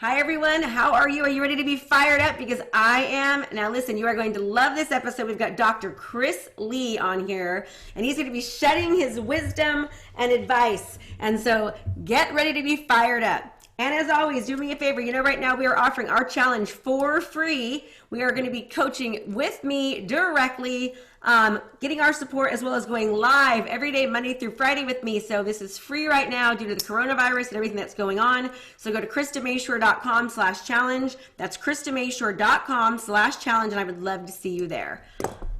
Hi, everyone. How are you? Are you ready to be fired up? Because I am. Now, listen, you are going to love this episode. We've got Dr. Chris Lee on here, and he's going to be shedding his wisdom and advice. And so get ready to be fired up. And as always, do me a favor. You know, right now we are offering our challenge for free. We are going to be coaching with me directly, getting our support, as well as going live every day, Monday through Friday with me. So this is free right now due to the coronavirus and everything that's going on. So go to KristaMashore.com/challenge. That's KristaMashore.com/challenge. And I would love to see you there.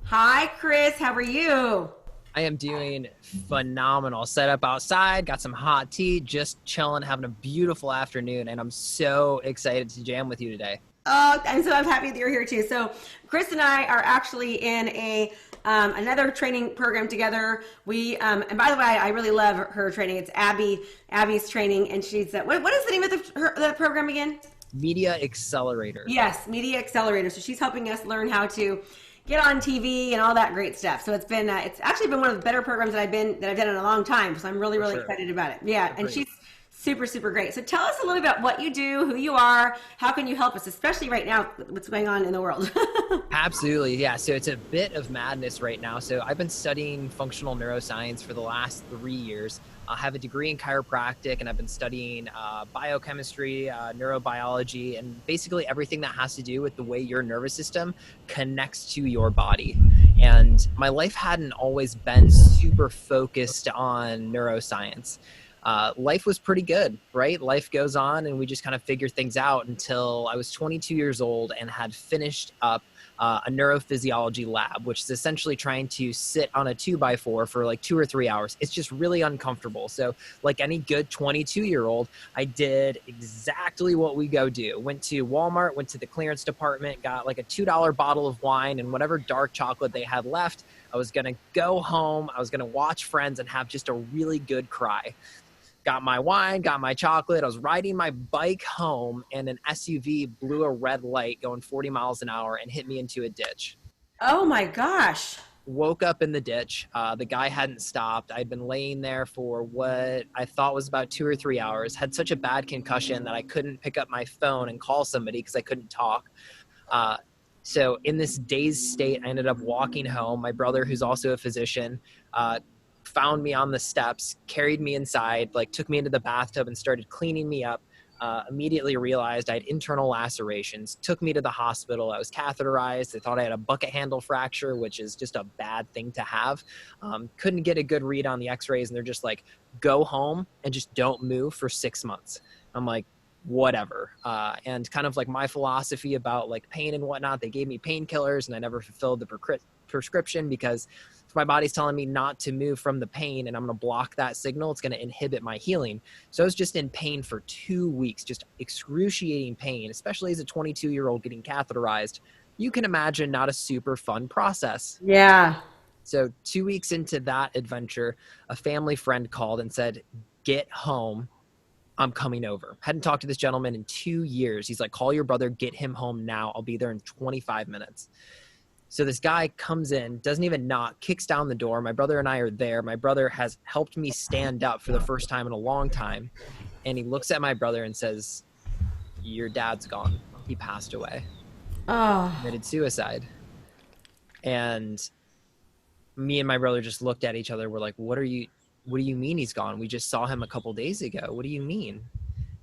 Hi, Chris. How are you? I am doing phenomenal. Set up outside, got some hot tea, just chilling, having a beautiful afternoon, and I'm so excited to jam with you today. Oh, I'm happy that you're here too. So Chris and I are actually in another training program together. We and by the way, I really love her training. It's Abby's training, and she's what is the name of the program again? Media Accelerator. Yes, Media Accelerator. So she's helping us learn how to get on TV and all that great stuff. So it's actually been one of the better programs that I've done in a long time. So I'm really excited about it. Yeah, and she's super great. So tell us a little bit about what you do, who you are, how can you help us, especially right now, what's going on in the world. Absolutely, yeah. So it's a bit of madness right now. So I've been studying functional neuroscience for the last 3 years. I have a degree in chiropractic, and I've been studying biochemistry, neurobiology, and basically everything that has to do with the way your nervous system connects to your body. And my life hadn't always been super focused on neuroscience. Life was pretty good, right? Life goes on, and we just kind of figure things out until I was 22 years old and had finished up a neurophysiology lab, which is essentially trying to sit on a 2x4 for like 2 or 3 hours. It's just really uncomfortable. So like any good 22-year-old, I did exactly what we go do. Went to Walmart, went to the clearance department, got like a $2 bottle of wine and whatever dark chocolate they had left. I was going to go home. I was going to watch Friends and have just a really good cry. Got my wine, got my chocolate. I was riding my bike home, and an SUV blew a red light going 40 miles an hour and hit me into a ditch. Oh my gosh. Woke up in the ditch. The guy hadn't stopped. I'd been laying there for what I thought was about 2 or 3 hours. Had such a bad concussion that I couldn't pick up my phone and call somebody because I couldn't talk. So in this dazed state, I ended up walking home. My brother, who's also a physician, found me on the steps, carried me inside, like took me into the bathtub and started cleaning me up. Immediately realized I had internal lacerations, took me to the hospital. I was catheterized. They thought I had a bucket handle fracture, which is just a bad thing to have. Couldn't get a good read on the x-rays, and they're just like, go home and just don't move for 6 months. I'm like, whatever. And kind of like my philosophy about like pain and whatnot, they gave me painkillers, and I never fulfilled the prescription because my body's telling me not to move from the pain, and I'm going to block that signal. It's going to inhibit my healing. So I was just in pain for 2 weeks, just excruciating pain, especially as a 22-year-old getting catheterized. You can imagine not a super fun process. Yeah. So 2 weeks into that adventure, a family friend called and said, get home. I'm coming over. Hadn't talked to this gentleman in 2 years. He's like, call your brother, get him home now. I'll be there in 25 minutes. So this guy comes in, doesn't even knock, kicks down the door. My brother and I are there. My brother has helped me stand up for the first time in a long time. And he looks at my brother and says, your dad's gone. He passed away. Oh. Committed suicide. And me and my brother just looked at each other. We're like, what do you mean he's gone? We just saw him a couple days ago. What do you mean?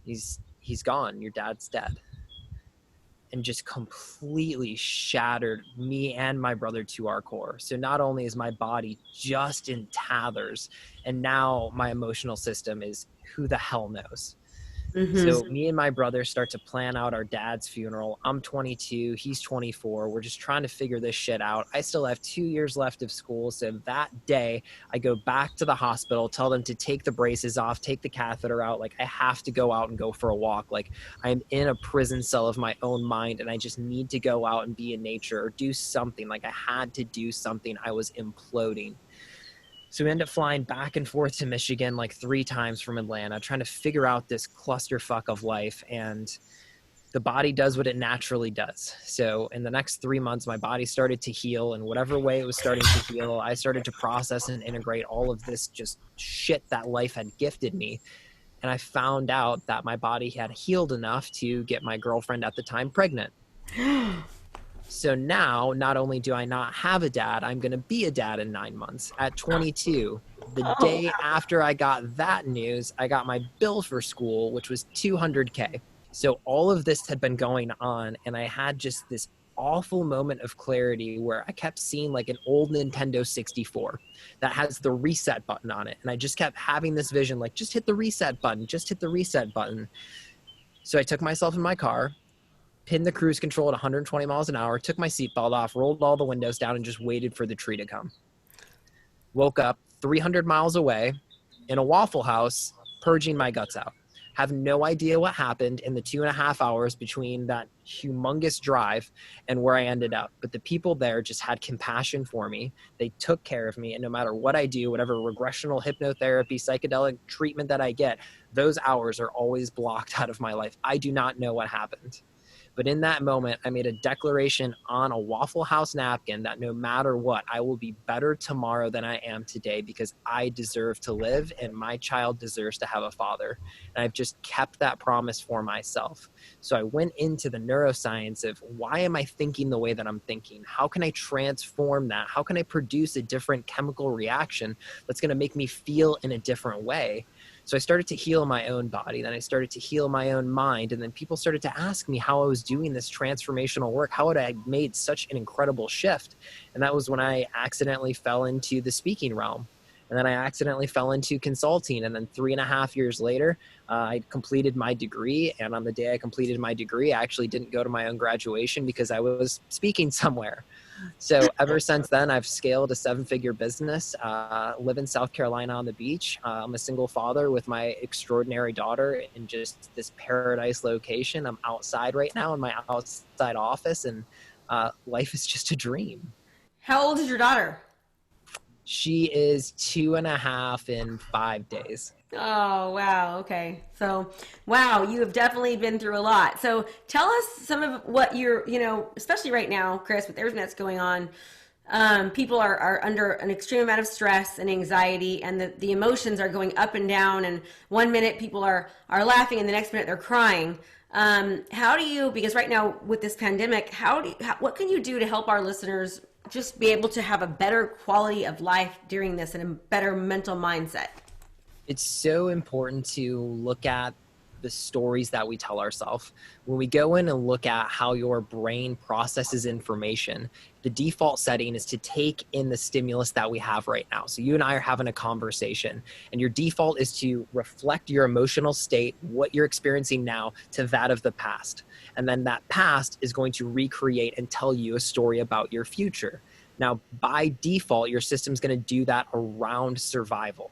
He's gone. Your dad's dead. And just completely shattered me and my brother to our core. So not only is my body just in tatters, and now my emotional system is who the hell knows. Mm-hmm. So me and my brother start to plan out our dad's funeral. I'm 22, he's 24. We're just trying to figure this shit out. I still have 2 years left of school. So that day I go back to the hospital, tell them to take the braces off, take the catheter out. Like I have to go out and go for a walk. Like I'm in a prison cell of my own mind, and I just need to go out and be in nature or do something. Like I had to do something. I was imploding. So we end up flying back and forth to Michigan like 3 times from Atlanta, trying to figure out this clusterfuck of life. And the body does what it naturally does. So in the next 3 months, my body started to heal, and whatever way it was starting to heal, I started to process and integrate all of this just shit that life had gifted me. and I found out that my body had healed enough to get my girlfriend at the time pregnant. So now, not only do I not have a dad, I'm going to be a dad in 9 months. At 22, the day after I got that news, I got my bill for school, which was $200K. So all of this had been going on, and I had just this awful moment of clarity where I kept seeing like an old Nintendo 64 that has the reset button on it. And I just kept having this vision, like, just hit the reset button, just hit the reset button. So I took myself in my car, pinned the cruise control at 120 miles an hour, took my seatbelt off, rolled all the windows down, and just waited for the tree to come. Woke up 300 miles away in a Waffle House, purging my guts out. Have no idea what happened in the 2.5 hours between that humongous drive and where I ended up. But the people there just had compassion for me. They took care of me. And no matter what I do, whatever regressional hypnotherapy, psychedelic treatment that I get, those hours are always blocked out of my life. I do not know what happened. But in that moment, I made a declaration on a Waffle House napkin that no matter what, I will be better tomorrow than I am today because I deserve to live and my child deserves to have a father. And I've just kept that promise for myself. So I went into the neuroscience of why am I thinking the way that I'm thinking? How can I transform that? How can I produce a different chemical reaction that's going to make me feel in a different way? So I started to heal my own body. Then I started to heal my own mind. And then people started to ask me how I was doing this transformational work, how had I made such an incredible shift? And that was when I accidentally fell into the speaking realm. And then I accidentally fell into consulting. And then 3.5 years later, I completed my degree. And on the day I completed my degree, I actually didn't go to my own graduation because I was speaking somewhere. So ever since then, I've scaled a 7-figure business, live in South Carolina on the beach. I'm a single father with my extraordinary daughter in just this paradise location. I'm outside right now in my outside office, and life is just a dream. How old is your daughter? She is 2.5 in 5 days. Oh, wow. Okay. So, wow, you have definitely been through a lot. So tell us some of what you're, especially right now, Chris, with everything that's going on, people are under an extreme amount of stress and anxiety, and the emotions are going up and down. And one minute people are laughing and the next minute they're crying. How do you, because right now with this pandemic, what can you do to help our listeners just be able to have a better quality of life during this and a better mental mindset? It's so important to look at the stories that we tell ourselves. When we go in and look at how your brain processes information, the default setting is to take in the stimulus that we have right now. So you and I are having a conversation, and your default is to reflect your emotional state, what you're experiencing now, to that of the past. And then that past is going to recreate and tell you a story about your future. Now, by default, your system's going to do that around survival.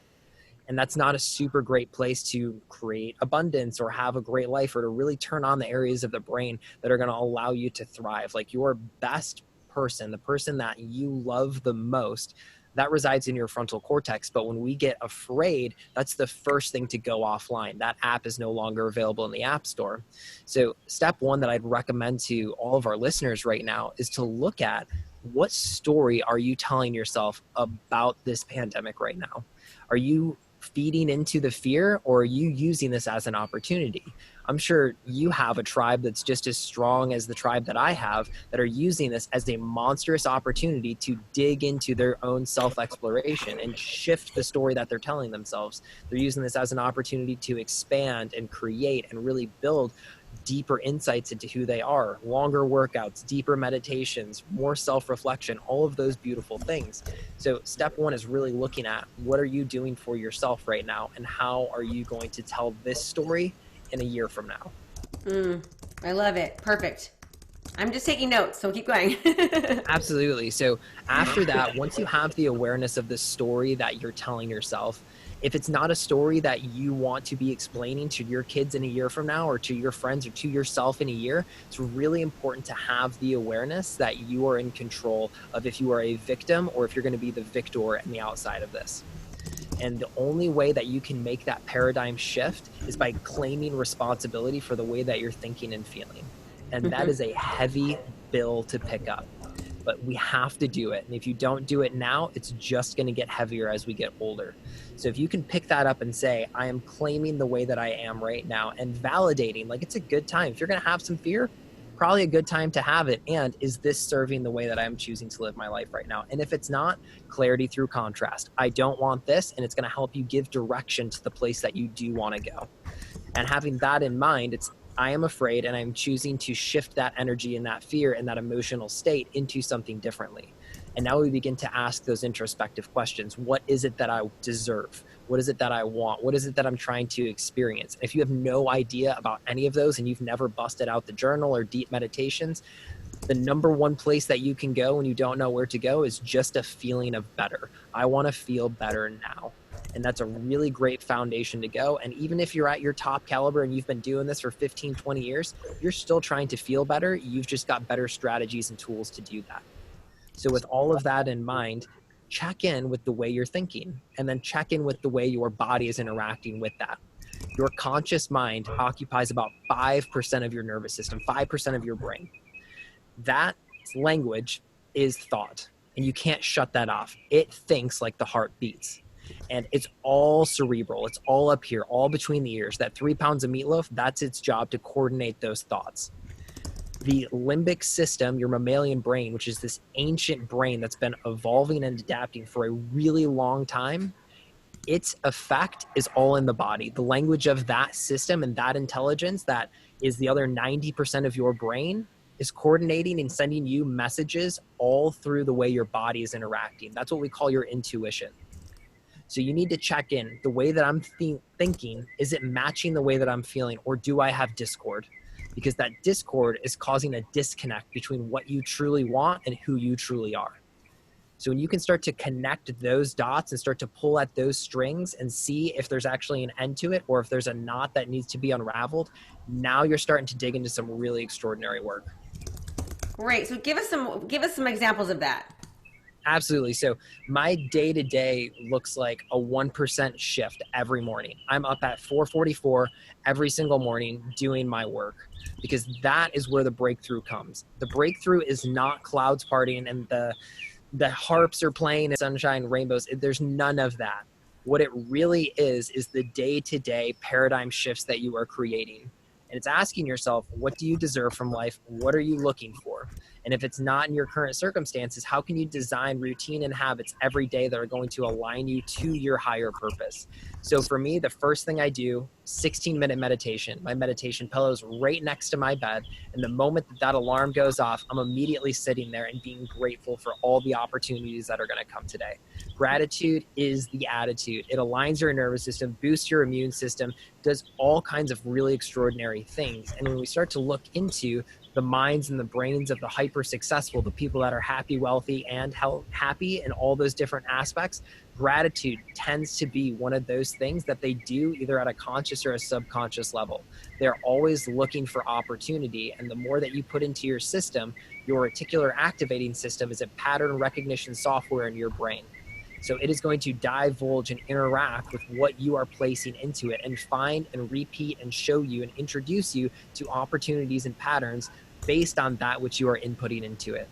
And that's not a super great place to create abundance or have a great life or to really turn on the areas of the brain that are going to allow you to thrive. Like your best person, the person that you love the most, that resides in your frontal cortex. But when we get afraid, that's the first thing to go offline. That app is no longer available in the App Store. So step one that I'd recommend to all of our listeners right now is to look at what story are you telling yourself about this pandemic right now? Are you feeding into the fear, or are you using this as an opportunity? I'm sure you have a tribe that's just as strong as the tribe that I have that are using this as a monstrous opportunity to dig into their own self-exploration and shift the story that they're telling themselves. They're using this as an opportunity to expand and create and really build deeper insights into who they are, longer workouts, deeper meditations, more self-reflection, all of those beautiful things. So step one is really looking at what are you doing for yourself right now, and how are you going to tell this story in a year from now? I love it. Perfect. I'm just taking notes, so keep going. Absolutely. So after that, once you have the awareness of the story that you're telling yourself, if it's not a story that you want to be explaining to your kids in a year from now, or to your friends, or to yourself in a year, it's really important to have the awareness that you are in control of if you are a victim or if you're going to be the victor on the outside of this. And the only way that you can make that paradigm shift is by claiming responsibility for the way that you're thinking and feeling. And that is a heavy bill to pick up. but we have to do it. And if you don't do it now, it's just going to get heavier as we get older. So if you can pick that up and say, I am claiming the way that I am right now, and validating, like, it's a good time. If you're going to have some fear, probably a good time to have it. And is this serving the way that I'm choosing to live my life right now? And if it's not, clarity through contrast. I don't want this, and it's going to help you give direction to the place that you do want to go. And having that in mind, it's, I am afraid, and I'm choosing to shift that energy and that fear and that emotional state into something differently. And now we begin to ask those introspective questions. What is it that I deserve? What is it that I want? What is it that I'm trying to experience? If you have no idea about any of those and you've never busted out the journal or deep meditations, the number one place that you can go when you don't know where to go is just a feeling of better. I want to feel better now. And that's a really great foundation to go. And even if you're at your top caliber and you've been doing this for 15, 20 years, you're still trying to feel better. You've just got better strategies and tools to do that. So with all of that in mind, check in with the way you're thinking, and then check in with the way your body is interacting with that. Your conscious mind occupies about 5% of your nervous system, 5% of your brain. That language is thought, and you can't shut that off. It thinks like the heart beats. And it's all cerebral. It's all up here, all between the ears. That 3 pounds of meatloaf, that's its job, to coordinate those thoughts. The limbic system, your mammalian brain, which is this ancient brain that's been evolving and adapting for a really long time, its effect is all in the body. The language of that system and that intelligence that is the other 90% of your brain is coordinating and sending you messages all through the way your body is interacting. That's what we call your intuition. So you need to check in. The way that I'm thinking, is it matching the way that I'm feeling, or do I have discord? Because that discord is causing a disconnect between what you truly want and who you truly are. So when you can start to connect those dots and start to pull at those strings and see if there's actually an end to it, or if there's a knot that needs to be unraveled, now you're starting to dig into some really extraordinary work. Great. So give us some examples of that. Absolutely. So my day-to-day looks like a 1% shift every morning. I'm up at 4:44 every single morning doing my work, because that is where the breakthrough comes. The breakthrough is not clouds partying and the harps are playing and sunshine, rainbows. There's none of that. What it really is the day-to-day paradigm shifts that you are creating. And it's asking yourself, what do you deserve from life? What are you looking for? And if it's not in your current circumstances, how can you design routine and habits every day that are going to align you to your higher purpose? So for me, the first thing I do, 16-minute meditation. My meditation pillow is right next to my bed. And the moment that alarm goes off, I'm immediately sitting there and being grateful for all the opportunities that are going to come today. Gratitude is the attitude. It aligns your nervous system, boosts your immune system, does all kinds of really extraordinary things. And when we start to look into the minds and the brains of the hyper successful, the people that are happy, wealthy, and happy in all those different aspects, gratitude tends to be one of those things that they do either at a conscious or a subconscious level. They're always looking for opportunity. And the more that you put into your system, your reticular activating system is a pattern recognition software in your brain. So it is going to divulge and interact with what you are placing into it and find and repeat and show you and introduce you to opportunities and patterns based on that which you are inputting into it.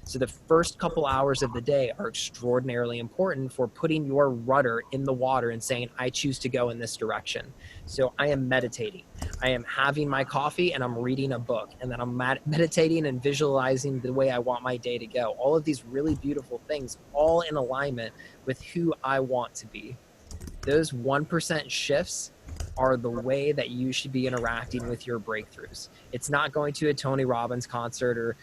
So the first couple hours of the day are extraordinarily important for putting your rudder in the water and saying, I choose to go in this direction. So I am meditating. I am having my coffee and I'm reading a book, and then I'm meditating and visualizing the way I want my day to go. All of these really beautiful things, all in alignment with who I want to be. Those 1% shifts are the way that you should be interacting with your breakthroughs. It's not going to a Tony Robbins concert or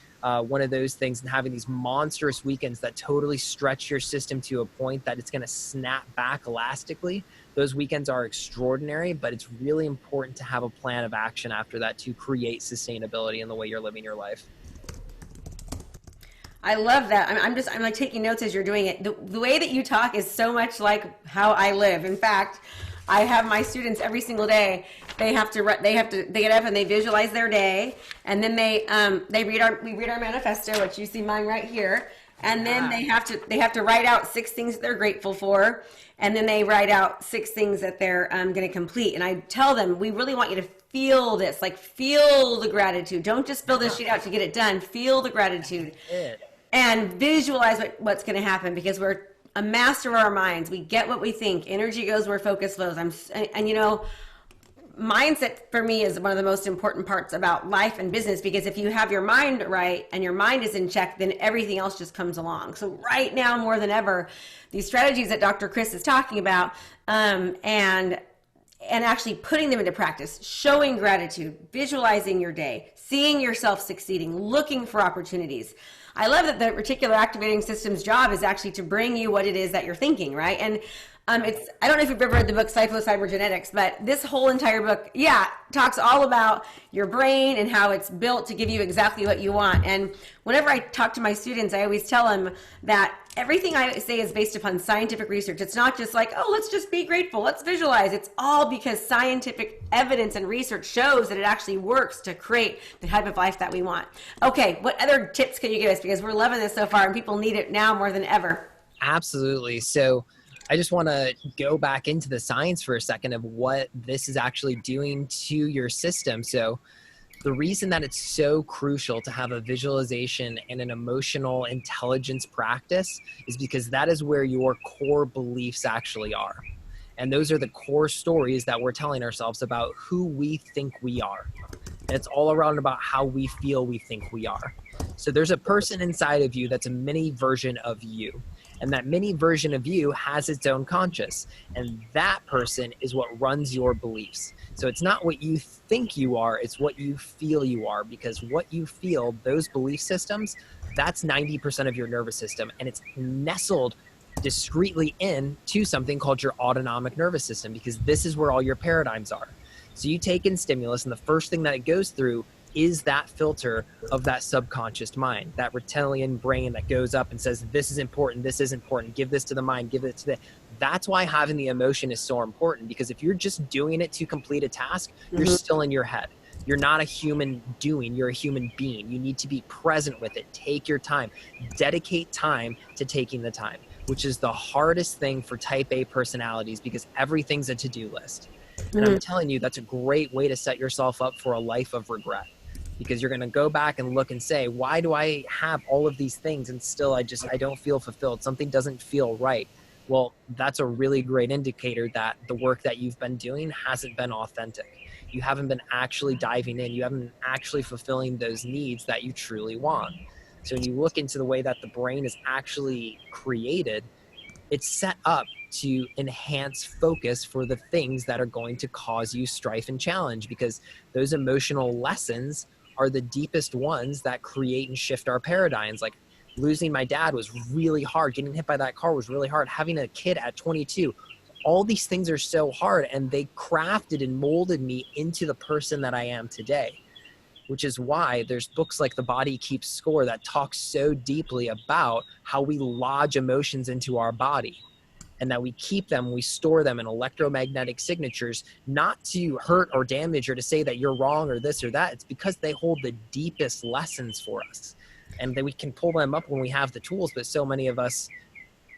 one of those things and having these monstrous weekends that totally stretch your system to a point that it's going to snap back elastically. Those weekends are extraordinary, but it's really important to have a plan of action after that to create sustainability in the way you're living your life. I love that. I'm like taking notes as you're doing it. The way that you talk is so much like how I live. In fact, I have my students every single day. They get up and they visualize their day, and then we read our manifesto, which you see mine right here, and then they have to write out 6 things that they're grateful for, and then they write out 6 things that they're going to complete. And I tell them, we really want you to feel this, like feel the gratitude. Don't just fill this sheet out to get it done. Feel the gratitude. and visualize what's going to happen, because we're a master of our minds. We get what we think. Energy goes where focus flows. And you know, mindset for me is one of the most important parts about life and business, because if you have your mind right and your mind is in check, then everything else just comes along. So right now, more than ever, these strategies that Dr. Chris is talking about, and actually putting them into practice, showing gratitude, visualizing your day, seeing yourself succeeding, looking for opportunities. I love that the reticular activating system's job is actually to bring you what it is that you're thinking, right? And it's, I don't know if you've ever read the book Cybergenetics, but this whole entire book, talks all about your brain and how it's built to give you exactly what you want. And whenever I talk to my students, I always tell them that everything I say is based upon scientific research. It's not just like, oh, let's just be grateful, let's visualize. It's all because scientific evidence and research shows that it actually works to create the type of life that we want. Okay, what other tips can you give us? Because we're loving this so far and people need it now more than ever. Absolutely. So I just want to go back into the science for a second of what this is actually doing to your system. So the reason that it's so crucial to have a visualization and an emotional intelligence practice is because that is where your core beliefs actually are. And those are the core stories that we're telling ourselves about who we think we are. And it's all around about how we feel we think we are. So there's a person inside of you that's a mini version of you. And that mini version of you has its own conscious. And that person is what runs your beliefs. So it's not what you think you are, it's what you feel you are. Because what you feel, those belief systems, that's 90% of your nervous system. And it's nestled discreetly into something called your autonomic nervous system, because this is where all your paradigms are. So you take in stimulus, and the first thing that it goes through is that filter of that subconscious mind, that reptilian brain that goes up and says, this is important, give this to the mind, give it to the... That's why having the emotion is so important, because if you're just doing it to complete a task, you're still in your head. You're not a human doing, you're a human being. You need to be present with it. Take your time. Dedicate time to taking the time, which is the hardest thing for type A personalities, because everything's a to-do list. And I'm telling you, that's a great way to set yourself up for a life of regret, because you're going to go back and look and say, why do I have all of these things and still I don't feel fulfilled? Something doesn't feel right. Well, that's a really great indicator that the work that you've been doing hasn't been authentic. You haven't been actually diving in. You haven't been actually fulfilling those needs that you truly want. So when you look into the way that the brain is actually created, it's set up to enhance focus for the things that are going to cause you strife and challenge, because those emotional lessons are the deepest ones that create and shift our paradigms. Like losing my dad was really hard. Getting hit by that car was really hard. Having a kid at 22, all these things are so hard, and they crafted and molded me into the person that I am today, which is why there's books like The Body Keeps Score that talk so deeply about how we lodge emotions into our body, and that we keep them, we store them in electromagnetic signatures, not to hurt or damage or to say that you're wrong or this or that. It's because they hold the deepest lessons for us, and that we can pull them up when we have the tools. But so many of us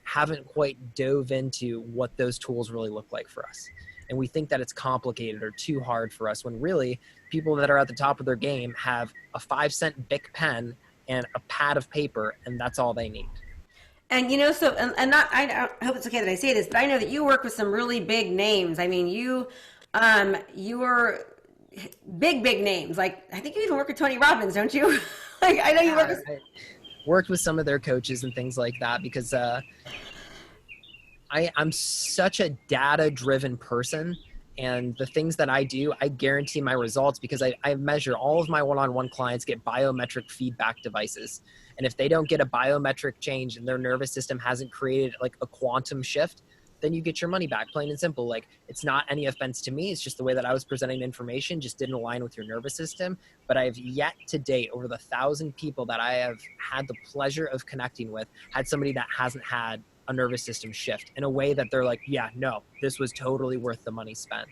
haven't quite dove into what those tools really look like for us. And we think that it's complicated or too hard for us, when really people that are at the top of their game have a 5-cent Bic pen and a pad of paper, and that's all they need. And you know, so and not, I hope it's okay that I say this, but I know that you work with some really big names. I mean, you are big names. Like I think you even work with Tony Robbins, don't you? Like I know you work with. I worked with some of their coaches and things like that, because I'm such a data-driven person. And the things that I do, I guarantee my results, because I measure all of my one-on-one clients get biometric feedback devices. And if they don't get a biometric change and their nervous system hasn't created like a quantum shift, then you get your money back, plain and simple. Like it's not any offense to me. It's just the way that I was presenting information just didn't align with your nervous system. But I've yet to date, over the 1,000 people that I have had the pleasure of connecting with, had somebody that hasn't had a nervous system shift in a way that they're like, yeah, no, this was totally worth the money spent.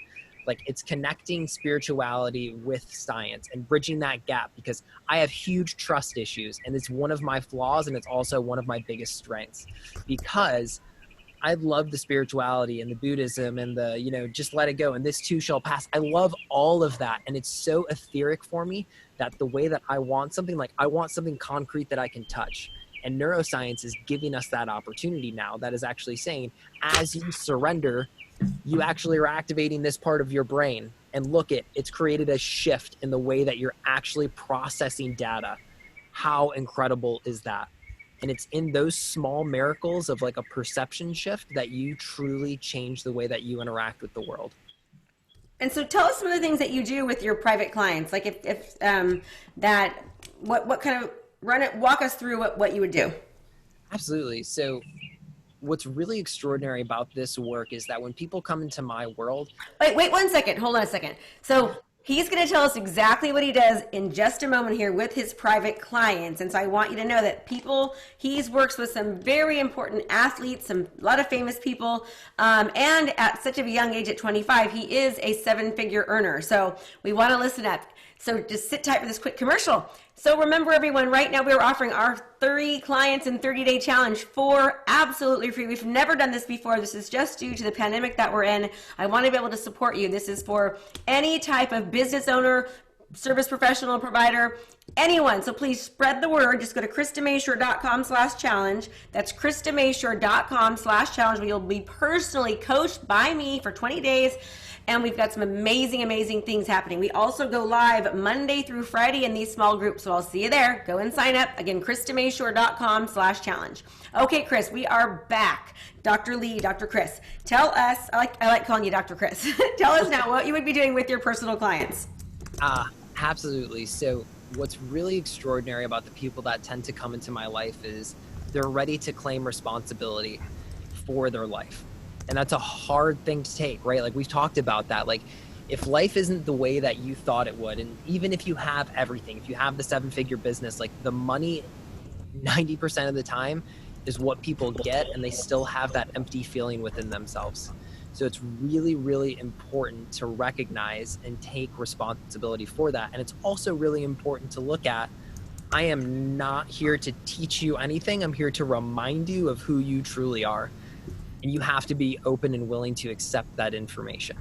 Like it's connecting spirituality with science and bridging that gap, because I have huge trust issues, and it's one of my flaws, and it's also one of my biggest strengths, because I love the spirituality and the Buddhism and the, you know, just let it go and this too shall pass. I love all of that. And it's so etheric for me that the way that I want something, like I want something concrete that I can touch. And neuroscience is giving us that opportunity now, that is actually saying, as you surrender, you actually are activating this part of your brain. And look, it's created a shift in the way that you're actually processing data. How incredible is that? And it's in those small miracles of like a perception shift that you truly change the way that you interact with the world. And so tell us some of the things that you do with your private clients. Like if what kind of walk us through what you would do. Absolutely. So what's really extraordinary about this work is that when people come into my world. Wait 1 second. Hold on a second. So he's going to tell us exactly what he does in just a moment here with his private clients. And so I want you to know that he works with some very important athletes, a lot of famous people. And at such a young age, at 25, he is a 7-figure earner. So we want to listen up. So just sit tight for this quick commercial. So remember, everyone, right now we're offering our 30 clients in 30-day challenge for absolutely free. We've never done this before. This is just due to the pandemic that we're in. I want to be able to support you. This is for any type of business owner, service professional, provider, anyone. So please spread the word. Just go to KristaMashore.com/challenge. That's KristaMashore.com/challenge, where you'll be personally coached by me for 20 days. And we've got some amazing, amazing things happening. We also go live Monday through Friday in these small groups. So I'll see you there. Go and sign up. Again, KristaMashore.com/challenge. Okay, Chris, we are back. Dr. Lee, Dr. Chris, tell us, I like calling you Dr. Chris. Tell us now what you would be doing with your personal clients. Absolutely. So what's really extraordinary about the people that tend to come into my life is they're ready to claim responsibility for their life. And that's a hard thing to take, right? Like we've talked about that. Like if life isn't the way that you thought it would, and even if you have everything, if you have the 7-figure business, like the money 90% of the time is what people get, and they still have that empty feeling within themselves. So it's really, really important to recognize and take responsibility for that. And it's also really important to look at, I am not here to teach you anything. I'm here to remind you of who you truly are. And you have to be open and willing to accept that information.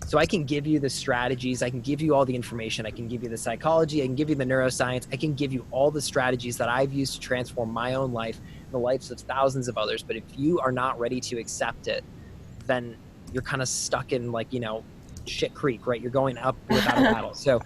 So I can give you the strategies, I can give you all the information, I can give you the psychology, I can give you the neuroscience, I can give you all the strategies that I've used to transform my own life and the lives of thousands of others. But if you are not ready to accept it, then you're kind of stuck in shit creek, right? You're going up without a paddle. So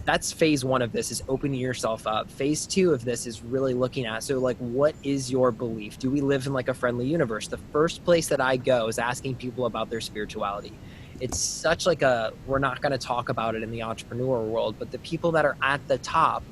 that's phase 1 of this, is opening yourself up. Phase 2 of this is really looking at, so like, what is your belief? Do we live in like a friendly universe? The first place that I go is asking people about their spirituality. It's such like we're not going to talk about it in the entrepreneur world, but the people that are at the top,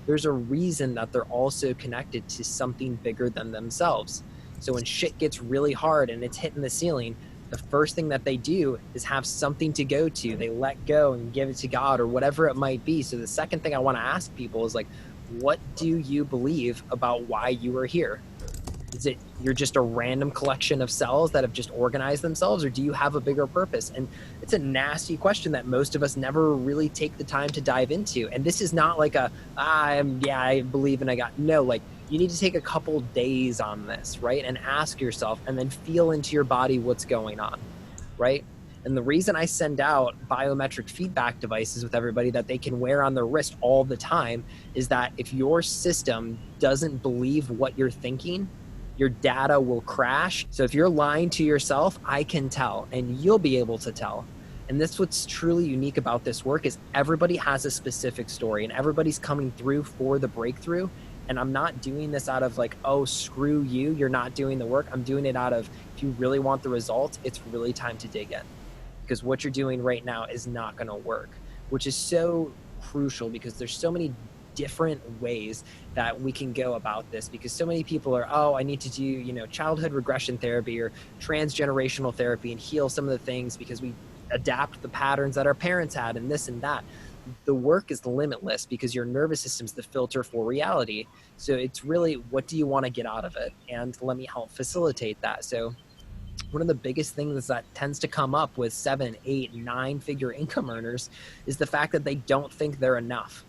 there's a reason that they're also connected to something bigger than themselves. So when shit gets really hard and it's hitting the ceiling, the first thing that they do is have something to go to. They let go and give it to God or whatever it might be. So the second thing I want to ask people is like, what do you believe about why you are here? Is it you're just a random collection of cells that have just organized themselves, or do you have a bigger purpose? And it's a nasty question that most of us never really take the time to dive into. And this is not like I believe and you need to take a couple days on this, right? And ask yourself, and then feel into your body what's going on, right? And the reason I send out biometric feedback devices with everybody that they can wear on their wrist all the time is that if your system doesn't believe what you're thinking, your data will crash. So if you're lying to yourself, I can tell, and you'll be able to tell. And that's what's truly unique about this work, is everybody has a specific story and everybody's coming through for the breakthrough. And I'm not doing this out of like, oh, screw you, you're not doing the work. I'm doing it out of, if you really want the results, it's really time to dig in. Because what you're doing right now is not going to work, which is so crucial, because there's so many different ways that we can go about this, because so many people are, I need to do, childhood regression therapy or transgenerational therapy and heal some of the things because we adapt the patterns that our parents had and this and that. The work is limitless because your nervous system's the filter for reality. So it's really, what do you want to get out of it? And let me help facilitate that. So one of the biggest things that tends to come up with 7, 8, 9-figure income earners is the fact that they don't think they're enough.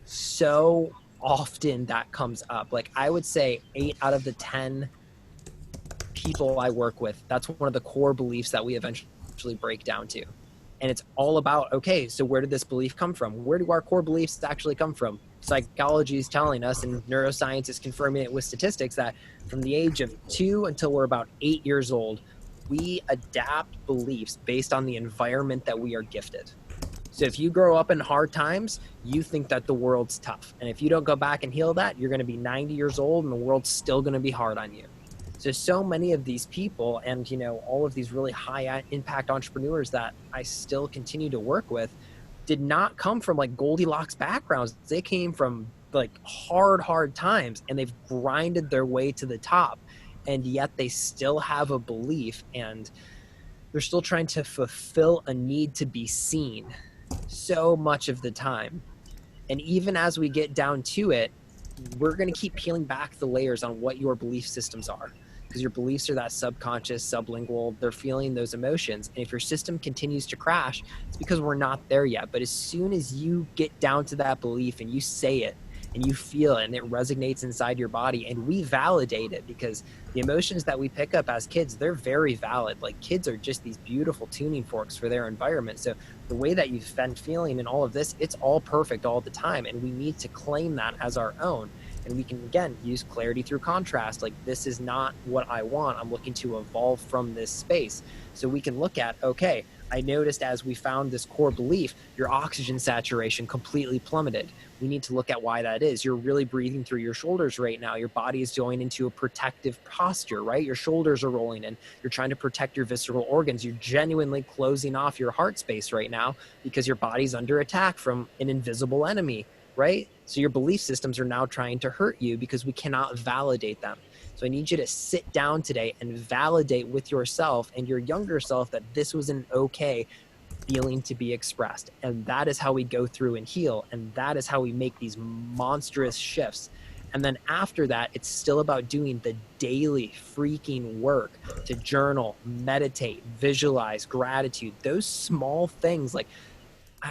So often that comes up. Like I would say 8 out of the 10 people I work with, that's one of the core beliefs that we eventually break down to. And it's all about, okay, so where did this belief come from? Where do our core beliefs actually come from? psychology is telling us, and neuroscience is confirming it with statistics, that from the age of 2 until we're about 8 years old, we adapt beliefs based on the environment that we are gifted. So if you grow up in hard times, you think that the world's tough. And if you don't go back and heal that, you're going to be 90 years old and the world's still going to be hard on you. So many of these people, and all of these really high impact entrepreneurs that I still continue to work with, did not come from like Goldilocks backgrounds. They came from like hard times, and they've grinded their way to the top, and yet they still have a belief, and they're still trying to fulfill a need to be seen so much of the time. And even as we get down to it, we're going to keep peeling back the layers on what your belief systems are, because your beliefs are that subconscious, sublingual. They're feeling those emotions. And if your system continues to crash, it's because we're not there yet. But as soon as you get down to that belief and you say it and you feel it and it resonates inside your body, and we validate it, because the emotions that we pick up as kids, they're very valid. Like, kids are just these beautiful tuning forks for their environment. So the way that you've been feeling and all of this, it's all perfect all the time. And we need to claim that as our own. And we can, again, use clarity through contrast. Like, this is not what I want. I'm looking to evolve from this space. So we can look at, okay, I noticed as we found this core belief, your oxygen saturation completely plummeted. We need to look at why that is. You're really breathing through your shoulders right now. Your body is going into a protective posture, right? Your shoulders are rolling in. You're trying to protect your visceral organs. You're genuinely closing off your heart space right now because your body's under attack from an invisible enemy, right? So your belief systems are now trying to hurt you because we cannot validate them. So I need you to sit down today and validate with yourself and your younger self that this was an okay feeling to be expressed. And that is how we go through and heal. And that is how we make these monstrous shifts. And then after that, it's still about doing the daily freaking work to journal, meditate, visualize, gratitude, those small things. Like,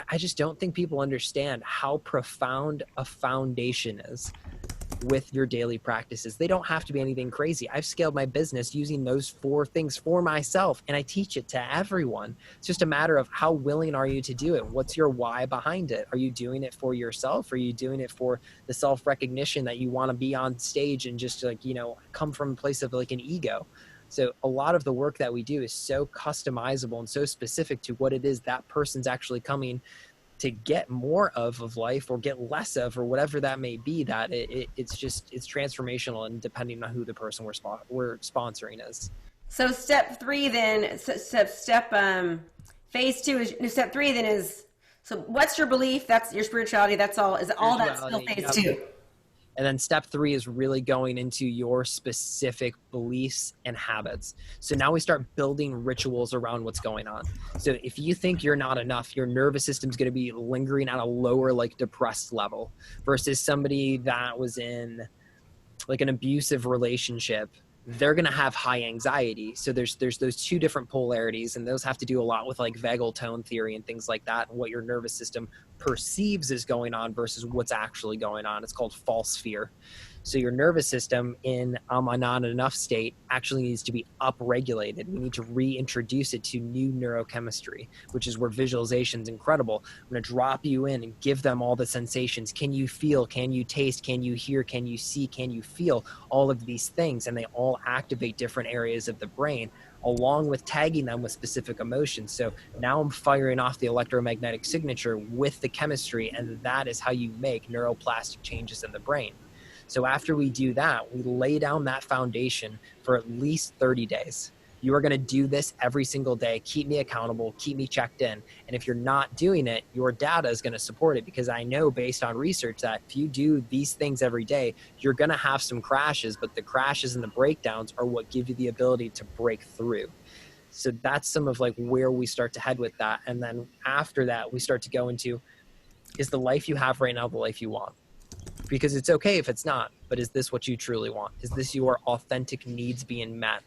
I just don't think people understand how profound a foundation is with your daily practices. They don't have to be anything crazy. I've scaled my business using those 4 things for myself, and I teach it to everyone. It's just a matter of how willing are you to do it? What's your why behind it? Are you doing it for yourself? Are you doing it for the self-recognition that you want to be on stage and just like, come from a place of like an ego? So a lot of the work that we do is so customizable and so specific to what it is that person's actually coming to get more of life, or get less of, or whatever that may be, that it's transformational, and depending on who the person we're sponsoring is. So step 3 then, phase 2 is, step 3 then is, so what's your belief? That's your spirituality. That's all. Is all that still phase 2? And then step 3 is really going into your specific beliefs and habits. So now we start building rituals around what's going on. So if you think you're not enough, your nervous system's going to be lingering at a lower, like depressed level, versus somebody that was in like an abusive relationship. They're going to have high anxiety. So there's those 2 different polarities, and those have to do a lot with like vagal tone theory and things like that, and what your nervous system perceives is going on versus what's actually going on. It's called false fear. So your nervous system in a not enough state actually needs to be upregulated. We need to reintroduce it to new neurochemistry, which is where visualization is incredible. I'm going to drop you in and give them all the sensations. Can you feel? Can you taste? Can you hear? Can you see? Can you feel? All of these things, and they all activate different areas of the brain, along with tagging them with specific emotions. So now I'm firing off the electromagnetic signature with the chemistry, and that is how you make neuroplastic changes in the brain. So after we do that, we lay down that foundation for at least 30 days. You are going to do this every single day. Keep me accountable, keep me checked in. And if you're not doing it, your data is going to support it, because I know based on research that if you do these things every day, you're going to have some crashes, but the crashes and the breakdowns are what give you the ability to break through. So that's some of like where we start to head with that. And then after that, we start to go into, is the life you have right now the life you want? Because it's okay if it's not, but is this what you truly want? Is this your authentic needs being met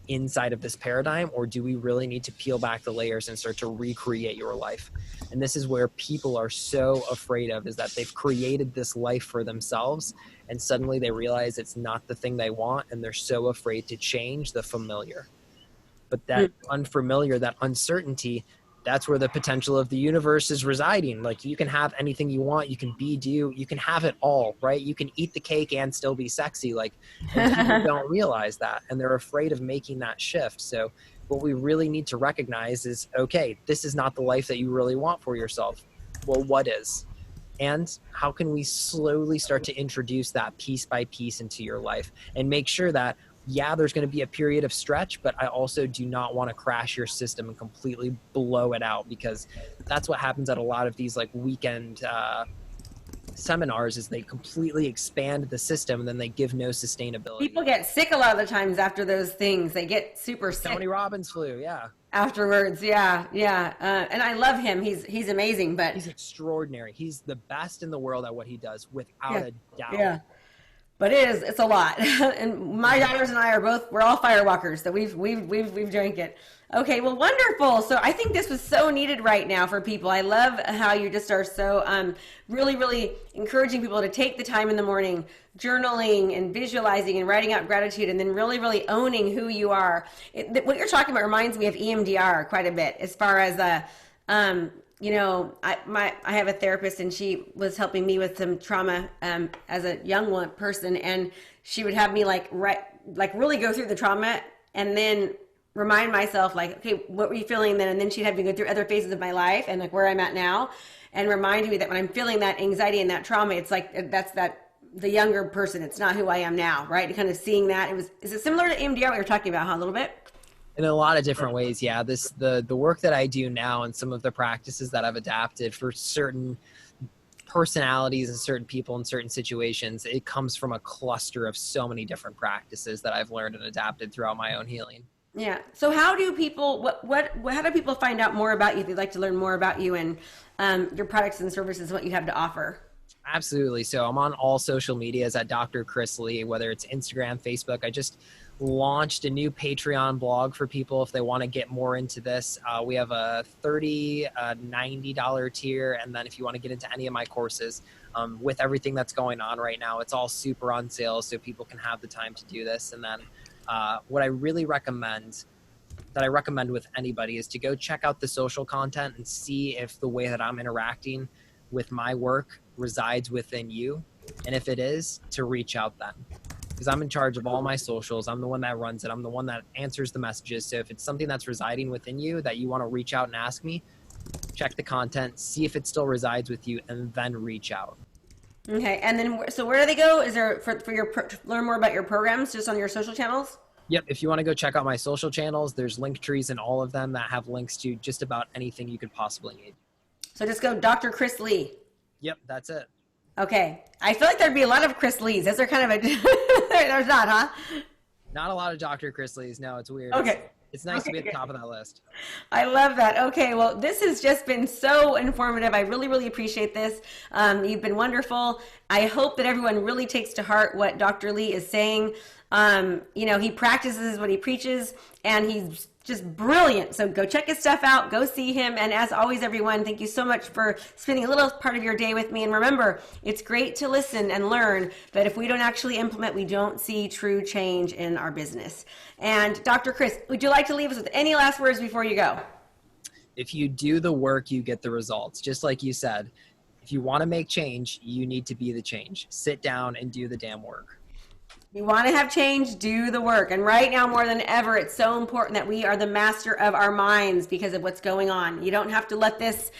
inside of this paradigm, or do we really need to peel back the layers and start to recreate your life? And this is where people are so afraid of, is that they've created this life for themselves, and suddenly they realize it's not the thing they want, and they're so afraid to change the familiar. But that unfamiliar, that uncertainty, that's where the potential of the universe is residing. Like, you can have anything you want. You can you can have it all, right? You can eat the cake and still be sexy. Like, and people don't realize that, and they're afraid of making that shift. So what we really need to recognize is, okay, this is not the life that you really want for yourself. Well, what is? And how can we slowly start to introduce that piece by piece into your life and make sure that, yeah, there's going to be a period of stretch, but I also do not want to crash your system and completely blow it out, because that's what happens at a lot of these like weekend seminars, is they completely expand the system and then they give no sustainability. People get sick a lot of the times after those things. They get super sick. Tony Robbins flu, yeah. Afterwards, yeah. And I love him. He's amazing, but he's extraordinary. He's the best in the world at what he does, without a doubt. Yeah. But it's a lot. And my daughters and I we're all firewalkers, that we've drank it. Okay, well, wonderful. So I think this was so needed right now for people. I love how you just are so really, really encouraging people to take the time in the morning, journaling and visualizing and writing out gratitude, and then really, really owning who you are. What you're talking about reminds me of EMDR quite a bit, as far as you know, I have a therapist, and she was helping me with some trauma as a young person, and she would have me like really go through the trauma and then remind myself, like, okay, what were you feeling then? And then she'd have me go through other phases of my life and like where I'm at now, and remind me that when I'm feeling that anxiety and that trauma, it's like the younger person. It's not who I am now, right? Kind of seeing that. Is it similar to EMDR, what you're talking about, huh? A little bit? In a lot of different ways, yeah. The work that I do now and some of the practices that I've adapted for certain personalities and certain people in certain situations, it comes from a cluster of so many different practices that I've learned and adapted throughout my own healing. Yeah. So how do people, how do people find out more about you if they'd like to learn more about you and your products and services, what you have to offer? Absolutely. So I'm on all social medias at Dr. Chris Lee, whether it's Instagram, Facebook. I just launched a new Patreon blog for people if they want to get more into this. We have a $30, $90 tier. And then if you want to get into any of my courses, with everything that's going on right now, it's all super on sale so people can have the time to do this. And then what I really recommend with anybody is to go check out the social content and see if the way that I'm interacting with my work resides within you. And if it is, to reach out then. Because I'm in charge of all my socials. I'm the one that runs it. I'm the one that answers the messages. So if it's something that's residing within you that you want to reach out and ask me, check the content, see if it still resides with you, and then reach out. Okay. And then, so where do they go? Is there to learn more about your programs just on your social channels? Yep. If you want to go check out my social channels, there's link trees in all of them that have links to just about anything you could possibly need. So just go Dr. Chris Lee. Yep. That's it. Okay. I feel like there'd be a lot of Chris Lees. Is there kind of a, there's not, huh? Not a lot of Dr. Chris Lees. No, it's weird. Okay. It's nice to be at the top of that list. I love that. Okay, well, this has just been so informative. I really, really appreciate this. You've been wonderful. I hope that everyone really takes to heart what Dr. Lee is saying. You know, he practices what he preaches, and he's just brilliant. So go check his stuff out. Go see him. And as always, everyone, thank you so much for spending a little part of your day with me. And remember, it's great to listen and learn, but if we don't actually implement, we don't see true change in our business. And Dr. Chris, would you like to leave us with any last words before you go? If you do the work, you get the results. Just like you said, if you want to make change, you need to be the change. Sit down and do the damn work. You want to have change, do the work. And right now, more than ever, it's so important that we are the master of our minds because of what's going on. You don't have to let this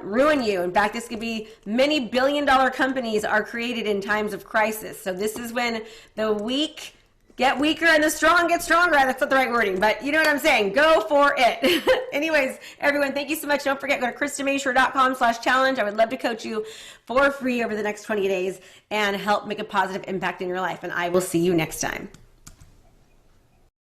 ruin you. In fact, this could be many billion-dollar companies are created in times of crisis. So this is when the weak get weaker and the strong get stronger. That's not the right wording, but you know what I'm saying. Go for it. Anyways, everyone, thank you so much. Don't forget, go to KristaMashore.com/challenge. I would love to coach you for free over the next 20 days and help make a positive impact in your life. And I will see you next time.